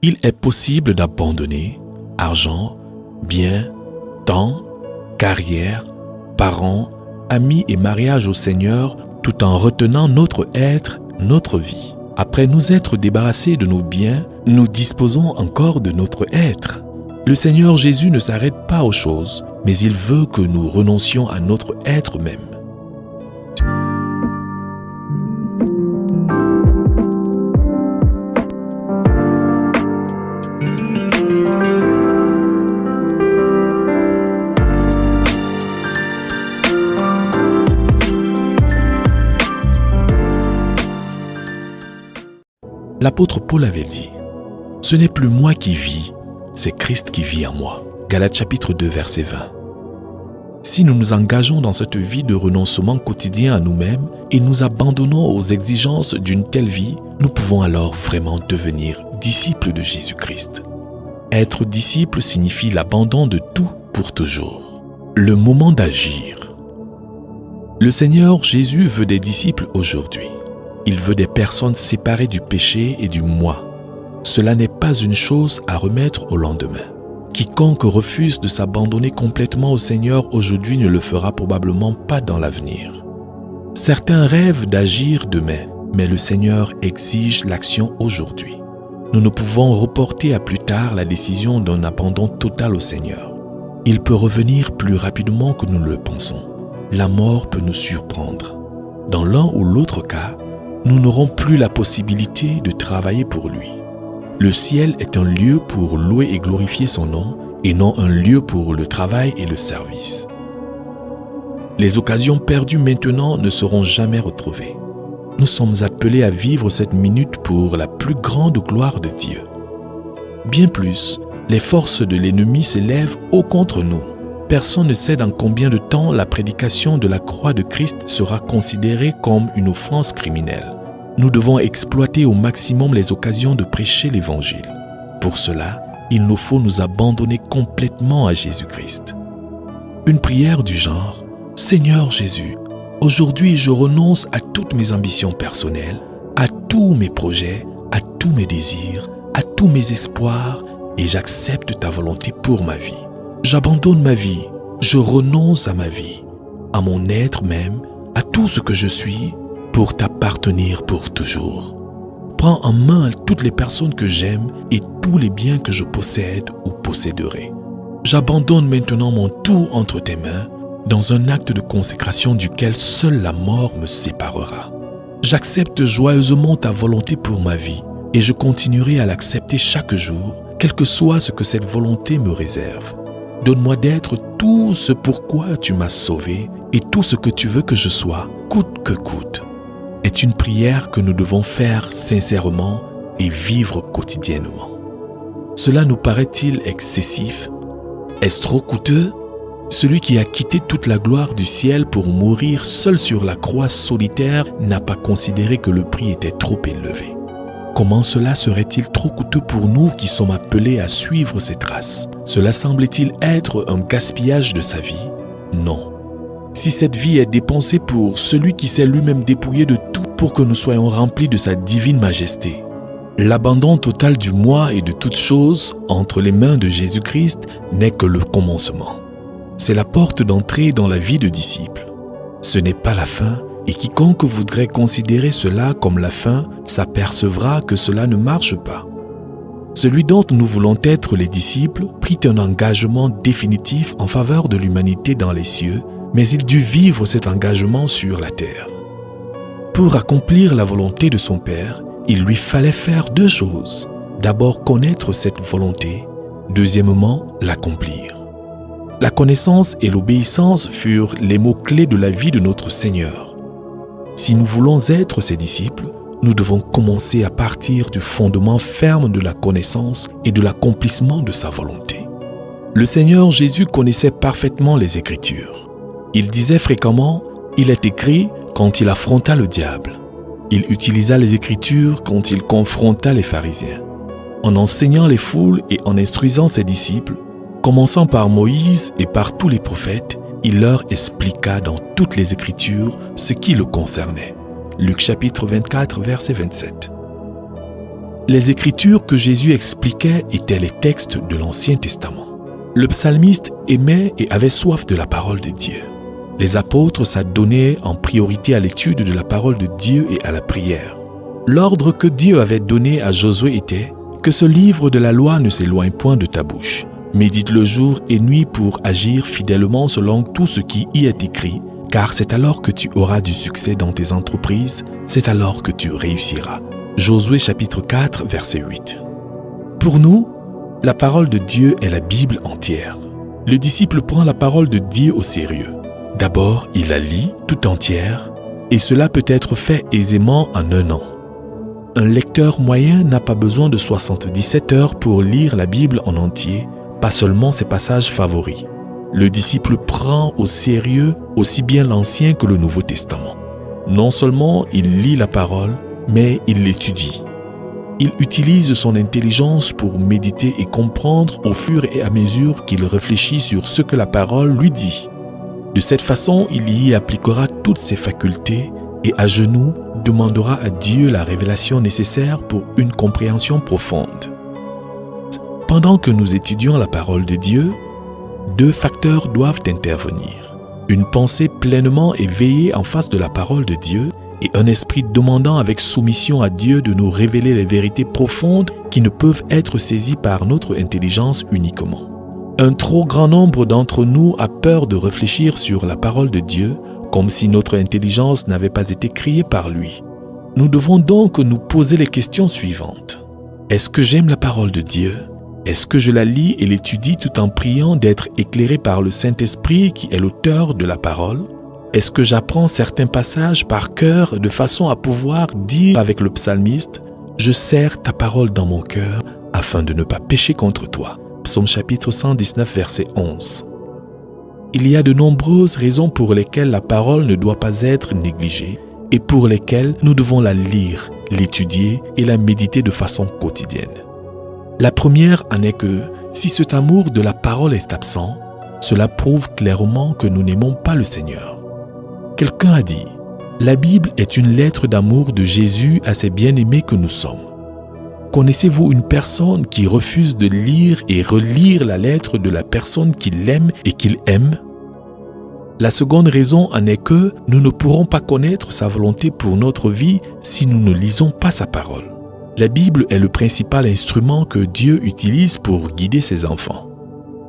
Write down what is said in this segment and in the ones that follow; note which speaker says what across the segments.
Speaker 1: Il est possible d'abandonner argent, biens, temps, carrière, parents, amis et mariage au Seigneur tout en retenant notre être, notre vie. Après nous être débarrassés de nos biens, nous disposons encore de notre être. Le Seigneur Jésus ne s'arrête pas aux choses, mais il veut que nous renoncions à notre être même. L'apôtre Paul avait dit « Ce n'est plus moi qui vis, c'est Christ qui vit en moi. » Galates chapitre 2, verset 20. Si nous nous engageons dans cette vie de renoncement quotidien à nous-mêmes et nous abandonnons aux exigences d'une telle vie, nous pouvons alors vraiment devenir disciples de Jésus-Christ. Être disciple signifie l'abandon de tout pour toujours. Le moment d'agir. Le Seigneur Jésus veut des disciples aujourd'hui. Il veut des personnes séparées du péché et du moi. Cela n'est pas une chose à remettre au lendemain. Quiconque refuse de s'abandonner complètement au Seigneur aujourd'hui ne le fera probablement pas dans l'avenir. Certains rêvent d'agir demain, mais le Seigneur exige l'action aujourd'hui. Nous ne pouvons reporter à plus tard la décision d'un abandon total au Seigneur. Il peut revenir plus rapidement que nous ne le pensons. La mort peut nous surprendre. Dans l'un ou l'autre cas, nous n'aurons plus la possibilité de travailler pour lui. Le ciel est un lieu pour louer et glorifier son nom et non un lieu pour le travail et le service. Les occasions perdues maintenant ne seront jamais retrouvées. Nous sommes appelés à vivre cette minute pour la plus grande gloire de Dieu. Bien plus, les forces de l'ennemi s'élèvent haut contre nous. Personne ne sait dans combien de temps la prédication de la croix de Christ sera considérée comme une offense criminelle. Nous devons exploiter au maximum les occasions de prêcher l'Évangile. Pour cela, il nous faut nous abandonner complètement à Jésus-Christ. Une prière du genre « Seigneur Jésus, aujourd'hui je renonce à toutes mes ambitions personnelles, à tous mes projets, à tous mes désirs, à tous mes espoirs et j'accepte ta volonté pour ma vie. J'abandonne ma vie, je renonce à ma vie, à mon être même, à tout ce que je suis, pour t'appartenir pour toujours. Prends en main toutes les personnes que j'aime et tous les biens que je possède ou posséderai. J'abandonne maintenant mon tout entre tes mains dans un acte de consécration duquel seule la mort me séparera. J'accepte joyeusement ta volonté pour ma vie et je continuerai à l'accepter chaque jour, quel que soit ce que cette volonté me réserve. Donne-moi d'être tout ce pourquoi tu m'as sauvé et tout ce que tu veux que je sois, coûte que coûte. Est une prière que nous devons faire sincèrement et vivre quotidiennement. Cela nous paraît-il excessif? Est-ce trop coûteux? Celui qui a quitté toute la gloire du ciel pour mourir seul sur la croix solitaire n'a pas considéré que le prix était trop élevé. Comment cela serait-il trop coûteux pour nous qui sommes appelés à suivre ses traces? Cela semble-t-il être un gaspillage de sa vie? Non. Si cette vie est dépensée pour celui qui s'est lui-même dépouillé de tout pour que nous soyons remplis de sa divine majesté, l'abandon total du moi et de toutes choses entre les mains de Jésus-Christ n'est que le commencement. C'est la porte d'entrée dans la vie de disciple. Ce n'est pas la fin, et quiconque voudrait considérer cela comme la fin s'apercevra que cela ne marche pas. Celui dont nous voulons être les disciples prit un engagement définitif en faveur de l'humanité dans les cieux, mais il dut vivre cet engagement sur la terre. Pour accomplir la volonté de son Père, il lui fallait faire deux choses. D'abord connaître cette volonté, deuxièmement l'accomplir. La connaissance et l'obéissance furent les mots-clés de la vie de notre Seigneur. Si nous voulons être ses disciples, nous devons commencer à partir du fondement ferme de la connaissance et de l'accomplissement de sa volonté. Le Seigneur Jésus connaissait parfaitement les Écritures. Il disait fréquemment « Il est écrit » quand il affronta le diable. Il utilisa les Écritures quand il confronta les pharisiens. En enseignant les foules et en instruisant ses disciples, commençant par Moïse et par tous les prophètes, il leur expliqua dans toutes les Écritures ce qui le concernait. Luc chapitre 24, verset 27. Les Écritures que Jésus expliquait étaient les textes de l'Ancien Testament. Le psalmiste aimait et avait soif de la parole de Dieu. Les apôtres s'adonnaient en priorité à l'étude de la parole de Dieu et à la prière. L'ordre que Dieu avait donné à Josué était que ce livre de la loi ne s'éloigne point de ta bouche. Médite-le jour et nuit pour agir fidèlement selon tout ce qui y est écrit, car c'est alors que tu auras du succès dans tes entreprises, c'est alors que tu réussiras. Josué chapitre 4, verset 8. Pour nous, la parole de Dieu est la Bible entière. Le disciple prend la parole de Dieu au sérieux. D'abord, il la lit tout entière, et cela peut être fait aisément en 1 an. Un lecteur moyen n'a pas besoin de 77 heures pour lire la Bible en entier, pas seulement ses passages favoris. Le disciple prend au sérieux aussi bien l'Ancien que le Nouveau Testament. Non seulement il lit la parole, mais il l'étudie. Il utilise son intelligence pour méditer et comprendre au fur et à mesure qu'il réfléchit sur ce que la parole lui dit. De cette façon, il y appliquera toutes ses facultés et à genoux demandera à Dieu la révélation nécessaire pour une compréhension profonde. Pendant que nous étudions la parole de Dieu, 2 facteurs doivent intervenir. Une pensée pleinement éveillée en face de la parole de Dieu et un esprit demandant avec soumission à Dieu de nous révéler les vérités profondes qui ne peuvent être saisies par notre intelligence uniquement. Un trop grand nombre d'entre nous a peur de réfléchir sur la parole de Dieu comme si notre intelligence n'avait pas été créée par lui. Nous devons donc nous poser les questions suivantes. Est-ce que j'aime la parole de Dieu? Est-ce que je la lis et l'étudie tout en priant d'être éclairé par le Saint-Esprit qui est l'auteur de la parole? Est-ce que j'apprends certains passages par cœur de façon à pouvoir dire avec le psalmiste « Je serre ta parole dans mon cœur afin de ne pas pécher contre toi » Psaume chapitre 119, verset 11. Il y a de nombreuses raisons pour lesquelles la parole ne doit pas être négligée et pour lesquelles nous devons la lire, l'étudier et la méditer de façon quotidienne. La première en est que si cet amour de la parole est absent, cela prouve clairement que nous n'aimons pas le Seigneur. Quelqu'un a dit « La Bible est une lettre d'amour de Jésus à ses bien-aimés que nous sommes ». Connaissez-vous une personne qui refuse de lire et relire la lettre de la personne qu'il aime et qu'il aime? La seconde raison en est que nous ne pourrons pas connaître sa volonté pour notre vie si nous ne lisons pas sa parole. La Bible est le principal instrument que Dieu utilise pour guider ses enfants.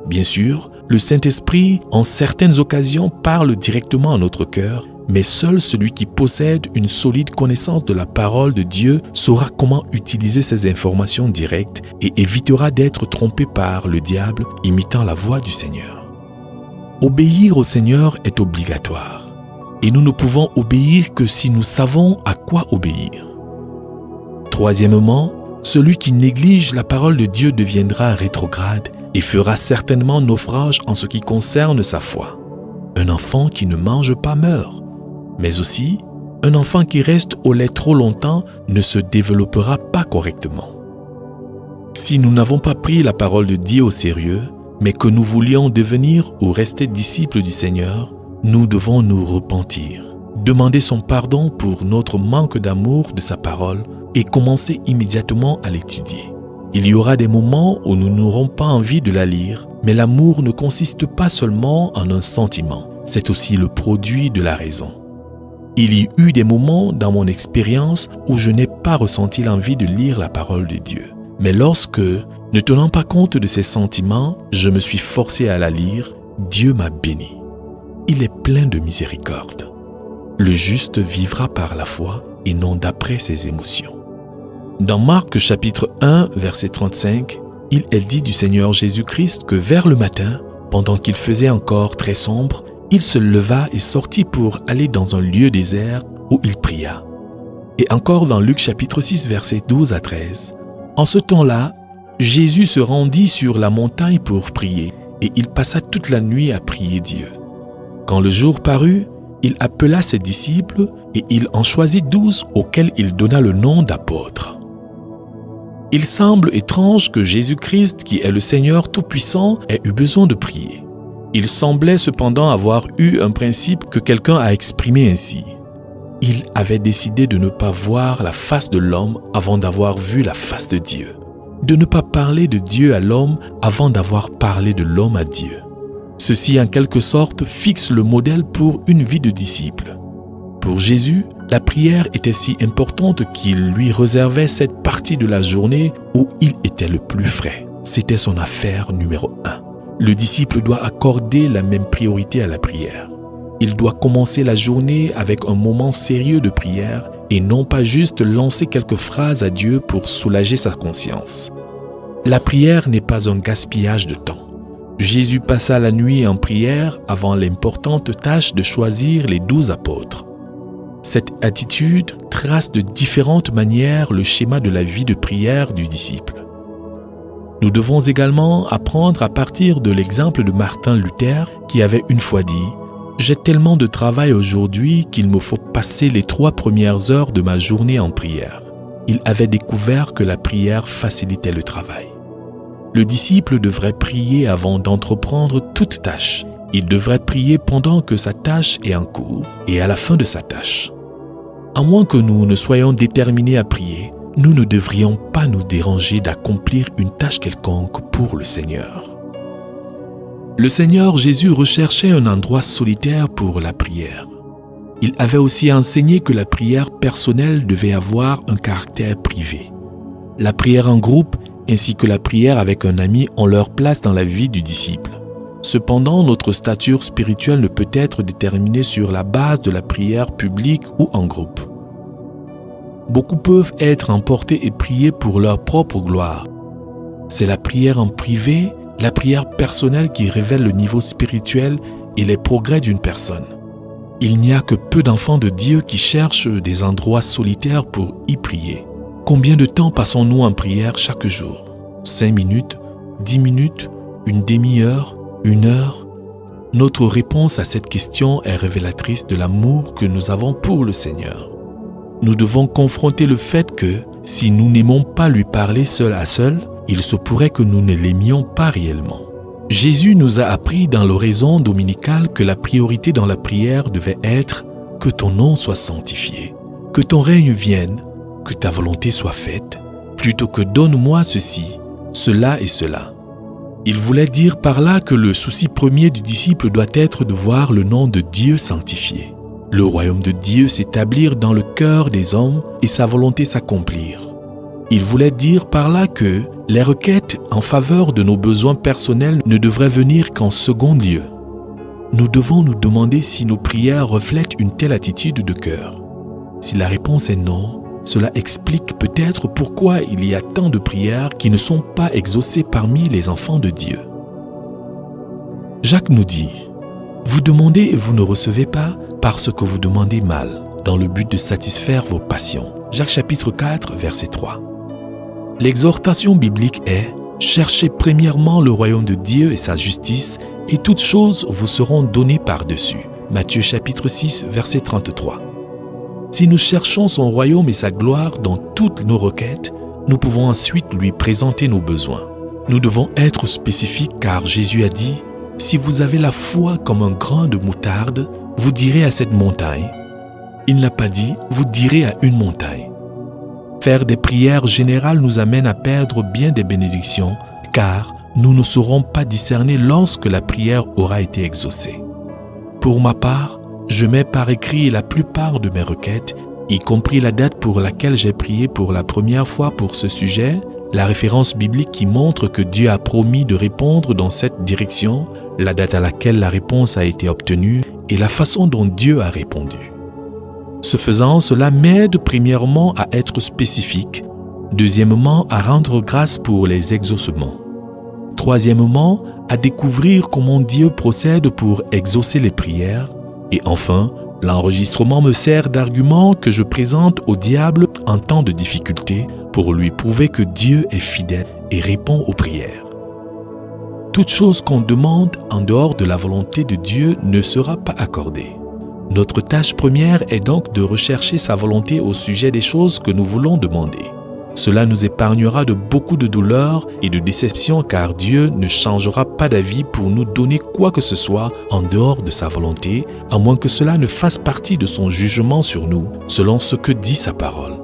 Speaker 1: Bien sûr, le Saint-Esprit, en certaines occasions, parle directement à notre cœur, mais seul celui qui possède une solide connaissance de la parole de Dieu saura comment utiliser ces informations directes et évitera d'être trompé par le diable imitant la voix du Seigneur. Obéir au Seigneur est obligatoire et nous ne pouvons obéir que si nous savons à quoi obéir. Troisièmement, celui qui néglige la parole de Dieu deviendra rétrograde et fera certainement naufrage en ce qui concerne sa foi. Un enfant qui ne mange pas meurt, mais aussi un enfant qui reste au lait trop longtemps ne se développera pas correctement. Si nous n'avons pas pris la parole de Dieu au sérieux, mais que nous voulions devenir ou rester disciples du Seigneur, nous devons nous repentir, demander son pardon pour notre manque d'amour de sa parole et commencer immédiatement à l'étudier. Il y aura des moments où nous n'aurons pas envie de la lire, mais l'amour ne consiste pas seulement en un sentiment, c'est aussi le produit de la raison. Il y eut des moments dans mon expérience où je n'ai pas ressenti l'envie de lire la parole de Dieu. Mais lorsque, ne tenant pas compte de ces sentiments, je me suis forcé à la lire, Dieu m'a béni. Il est plein de miséricorde. Le juste vivra par la foi et non d'après ses émotions. Dans Marc chapitre 1, verset 35, il est dit du Seigneur Jésus-Christ que vers le matin, pendant qu'il faisait encore très sombre, il se leva et sortit pour aller dans un lieu désert où il pria. Et encore dans Luc chapitre 6, verset 12 à 13, en ce temps-là, Jésus se rendit sur la montagne pour prier et il passa toute la nuit à prier Dieu. Quand le jour parut, il appela ses disciples et il en choisit 12 auxquels il donna le nom d'apôtres. Il semble étrange que Jésus-Christ, qui est le Seigneur Tout-Puissant, ait eu besoin de prier. Il semblait cependant avoir eu un principe que quelqu'un a exprimé ainsi. Il avait décidé de ne pas voir la face de l'homme avant d'avoir vu la face de Dieu. De ne pas parler de Dieu à l'homme avant d'avoir parlé de l'homme à Dieu. Ceci, en quelque sorte, fixe le modèle pour une vie de disciple. Pour Jésus, la prière était si importante qu'il lui réservait cette partie de la journée où il était le plus frais. C'était son affaire numéro 1. Le disciple doit accorder la même priorité à la prière. Il doit commencer la journée avec un moment sérieux de prière et non pas juste lancer quelques phrases à Dieu pour soulager sa conscience. La prière n'est pas un gaspillage de temps. Jésus passa la nuit en prière avant l'importante tâche de choisir les 12 apôtres. Cette attitude trace de différentes manières le schéma de la vie de prière du disciple. Nous devons également apprendre à partir de l'exemple de Martin Luther qui avait une fois dit « J'ai tellement de travail aujourd'hui qu'il me faut passer les 3 premières heures de ma journée en prière. » Il avait découvert que la prière facilitait le travail. Le disciple devrait prier avant d'entreprendre toute tâche. Il devrait prier pendant que sa tâche est en cours et à la fin de sa tâche. À moins que nous ne soyons déterminés à prier, nous ne devrions pas nous déranger d'accomplir une tâche quelconque pour le Seigneur. Le Seigneur Jésus recherchait un endroit solitaire pour la prière. Il avait aussi enseigné que la prière personnelle devait avoir un caractère privé. La prière en groupe ainsi que la prière avec un ami ont leur place dans la vie du disciple. Cependant, notre stature spirituelle ne peut être déterminée sur la base de la prière publique ou en groupe. Beaucoup peuvent être emportés et prier pour leur propre gloire. C'est la prière en privé, la prière personnelle qui révèle le niveau spirituel et les progrès d'une personne. Il n'y a que peu d'enfants de Dieu qui cherchent des endroits solitaires pour y prier. Combien de temps passons-nous en prière chaque jour ? 5 minutes, 10 minutes, une demi-heure, 1 heure ? Notre réponse à cette question est révélatrice de l'amour que nous avons pour le Seigneur. Nous devons confronter le fait que, si nous n'aimons pas lui parler seul à seul, il se pourrait que nous ne l'aimions pas réellement. Jésus nous a appris dans l'oraison dominicale que la priorité dans la prière devait être « Que ton nom soit sanctifié, que ton règne vienne, que ta volonté soit faite, plutôt que donne-moi ceci, cela et cela ». Il voulait dire par là que le souci premier du disciple doit être de voir le nom de Dieu sanctifié, le royaume de Dieu s'établir dans le cœur des hommes et sa volonté s'accomplir. Il voulait dire par là que les requêtes en faveur de nos besoins personnels ne devraient venir qu'en second lieu. Nous devons nous demander si nos prières reflètent une telle attitude de cœur. Si la réponse est non, cela explique peut-être pourquoi il y a tant de prières qui ne sont pas exaucées parmi les enfants de Dieu. Jacques nous dit « Vous demandez et vous ne recevez pas parce que vous demandez mal, dans le but de satisfaire vos passions. » Jacques chapitre 4, verset 3. L'exhortation biblique est « Cherchez premièrement le royaume de Dieu et sa justice, et toutes choses vous seront données par-dessus. » Matthieu chapitre 6, verset 33. Si nous cherchons son royaume et sa gloire dans toutes nos requêtes, nous pouvons ensuite lui présenter nos besoins. Nous devons être spécifiques car Jésus a dit « Si vous avez la foi comme un grain de moutarde, vous direz à cette montagne. » Il n'a pas dit « Vous direz à une montagne. » Faire des prières générales nous amène à perdre bien des bénédictions, car nous ne saurons pas discerner lorsque la prière aura été exaucée. Pour ma part, je mets par écrit la plupart de mes requêtes, y compris la date pour laquelle j'ai prié pour la première fois pour ce sujet, la référence biblique qui montre que Dieu a promis de répondre dans cette direction, la date à laquelle la réponse a été obtenue et la façon dont Dieu a répondu. Ce faisant, cela m'aide premièrement à être spécifique, deuxièmement à rendre grâce pour les exaucements, troisièmement à découvrir comment Dieu procède pour exaucer les prières, et enfin, l'enregistrement me sert d'argument que je présente au diable en temps de difficulté pour lui prouver que Dieu est fidèle et répond aux prières. Toute chose qu'on demande en dehors de la volonté de Dieu ne sera pas accordée. Notre tâche première est donc de rechercher sa volonté au sujet des choses que nous voulons demander. Cela nous épargnera de beaucoup de douleurs et de déceptions car Dieu ne changera pas d'avis pour nous donner quoi que ce soit en dehors de sa volonté, à moins que cela ne fasse partie de son jugement sur nous, selon ce que dit sa parole.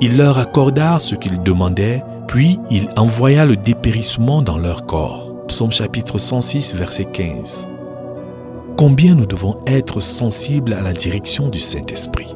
Speaker 1: Il leur accorda ce qu'ils demandaient, puis il envoya le dépérissement dans leur corps. Psaume chapitre 106, verset 15. Combien nous devons être sensibles à la direction du Saint-Esprit.